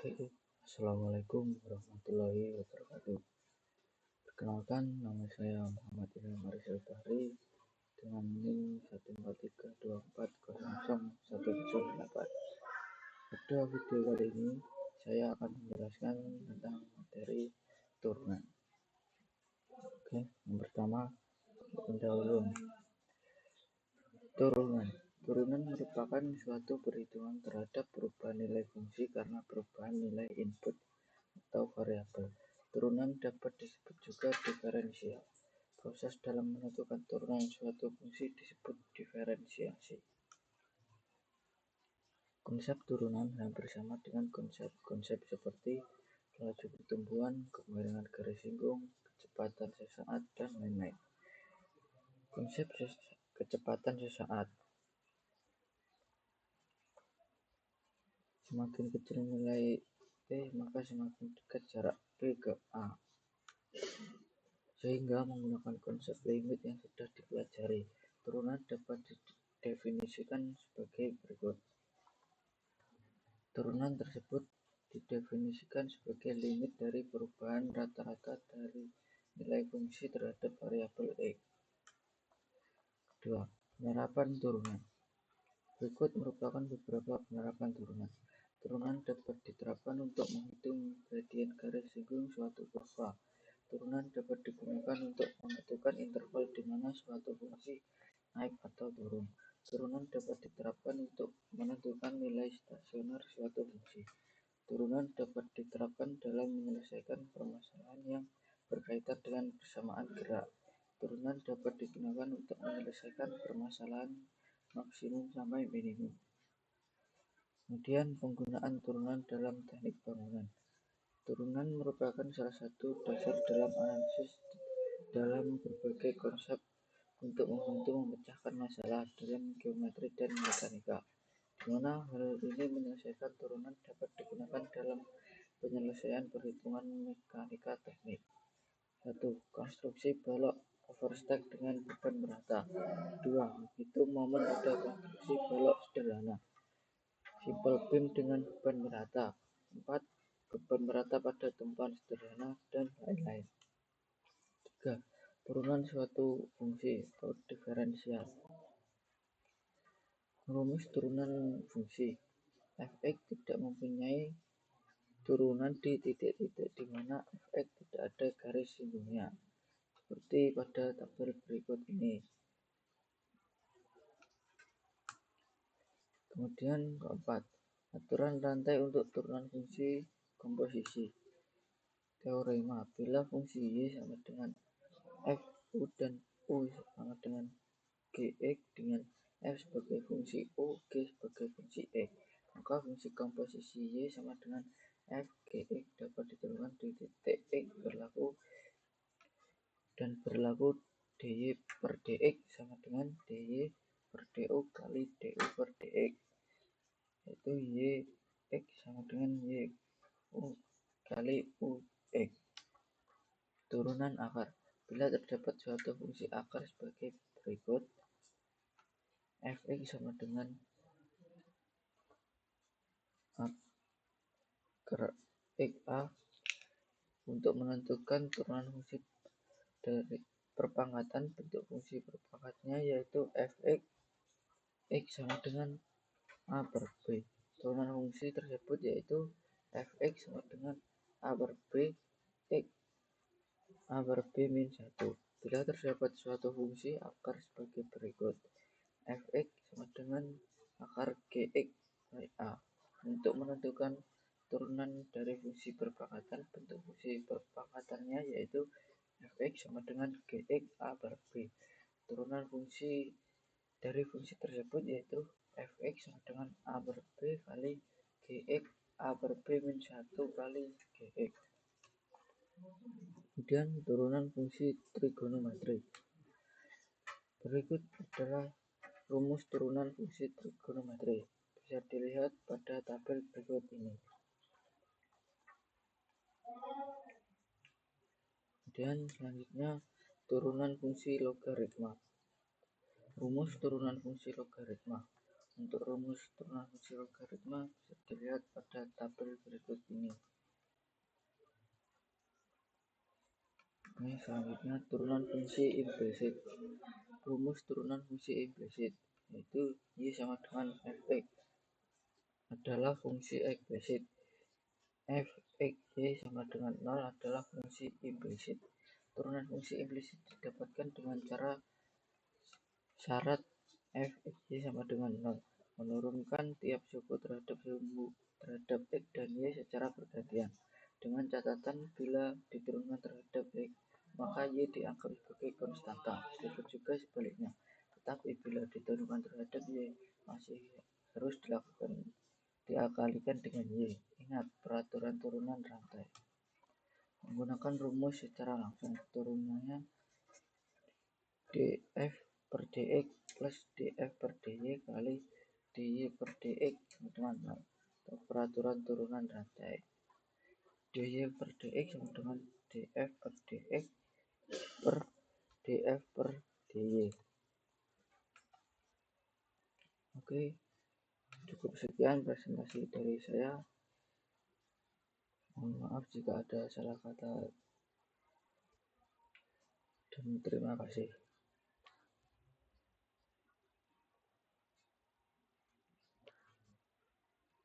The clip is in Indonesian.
Oke, Assalamualaikum warahmatullahi wabarakatuh. Perkenalkan, nama saya Muhammad Ilham Arizal Bahri dengan NIM 14324001018. Pada video kali ini, saya akan menjelaskan tentang materi turunan. Oke, yang pertama, pendahuluan. Turunan merupakan suatu perhitungan terhadap perubahan nilai fungsi karena perubahan nilai input atau variabel. Turunan dapat disebut juga diferensial. Proses dalam menentukan turunan suatu fungsi disebut diferensiasi. Konsep turunan hampir sama dengan konsep seperti laju pertumbuhan, kemiringan garis singgung, kecepatan sesaat, dan lain-lain. Konsep kecepatan sesaat. Semakin kecil nilai P, maka semakin dekat jarak P ke A. Sehingga menggunakan konsep limit yang sudah dipelajari, turunan dapat didefinisikan sebagai berikut. Turunan tersebut didefinisikan sebagai limit dari perubahan rata-rata dari nilai fungsi terhadap variabel X. Kedua, penerapan turunan. Berikut merupakan beberapa penerapan turunan. Turunan dapat diterapkan untuk menghitung gradien garis singgung suatu kurva. Turunan dapat digunakan untuk menentukan interval di mana suatu fungsi naik atau turun. Turunan dapat diterapkan untuk menentukan nilai stasioner suatu fungsi. Turunan dapat diterapkan dalam menyelesaikan permasalahan yang berkaitan dengan persamaan gerak. Turunan dapat digunakan untuk menyelesaikan permasalahan maksimum sampai minimum. Kemudian penggunaan turunan dalam teknik bangunan. Turunan merupakan salah satu dasar dalam analisis dalam berbagai konsep untuk membantu memecahkan masalah dalam geometri dan mekanika, di mana hal ini menyelesaikan turunan dapat digunakan dalam penyelesaian perhitungan mekanika teknik. 1. Konstruksi balok overstack dengan beban merata. 2. Menghitung momen pada konstruksi balok sederhana. Simple beam dengan beban merata. 4. Beban merata pada tumpuan sederhana, dan lain-lain. 3. Turunan suatu fungsi atau diferensial. Merumus turunan fungsi. Fx tidak mempunyai turunan di titik-titik di mana Fx tidak ada garis singgungnya, seperti pada tabel berikut ini. Kemudian keempat, aturan rantai untuk turunan fungsi komposisi. Teorema, bila fungsi y sama dengan f, u, dan u sama dengan gx dengan f sebagai fungsi u, g sebagai fungsi x, maka fungsi komposisi y sama dengan f gx dapat ditentukan di titik x berlaku dy per dx sama dengan dy per du kali du per dx, yaitu y x sama dengan y u kali ux. Turunan akar. Bila terdapat suatu fungsi akar sebagai berikut, fx sama dengan akar xa. Untuk menentukan turunan fungsi dari perpangkatan, bentuk fungsi perpangkatnya yaitu fx x sama dengan a per b. Turunan fungsi tersebut yaitu fx sama dengan a per b x a per b min 1. Bila terdapat suatu fungsi akar sebagai berikut, fx sama dengan akar gx kali a. Untuk menentukan turunan dari fungsi perpangkatan, bentuk fungsi perpangkatannya yaitu fx sama dengan gx a per b. Turunan fungsi dari fungsi tersebut yaitu fx sama dengan a per b kali gx a per b min 1 kali gx. Kemudian turunan fungsi trigonometri. Berikut adalah rumus turunan fungsi trigonometri. Bisa dilihat pada tabel berikut ini. Kemudian selanjutnya turunan fungsi logaritma. Rumus turunan fungsi logaritma. Untuk rumus turunan fungsi logaritma bisa dilihat pada tabel berikut ini. Ini selanjutnya turunan fungsi implisit. Rumus turunan fungsi implisit yaitu Y sama dengan fx adalah fungsi eksplisit. Fx y sama dengan 0 adalah fungsi implisit. Turunan fungsi implisit didapatkan dengan cara syarat fx y sama dengan 0, menurunkan tiap suku terhadap x dan y secara bergantian, dengan catatan bila diturunkan terhadap x maka y dianggap sebagai konstanta. Begitu juga sebaliknya, tetapi bila diturunkan terhadap y masih harus diakalikan dengan y. Ingat peraturan turunan rantai. Menggunakan rumus secara langsung, turunannya df per dx plus df per dy kali dy per dx sama dengan 0, atau peraturan turunan rantai. Dy per dx sama dengan df per dx per df per dy. Oke, cukup sekian presentasi dari saya. Mohon maaf jika ada salah kata dan terima kasih.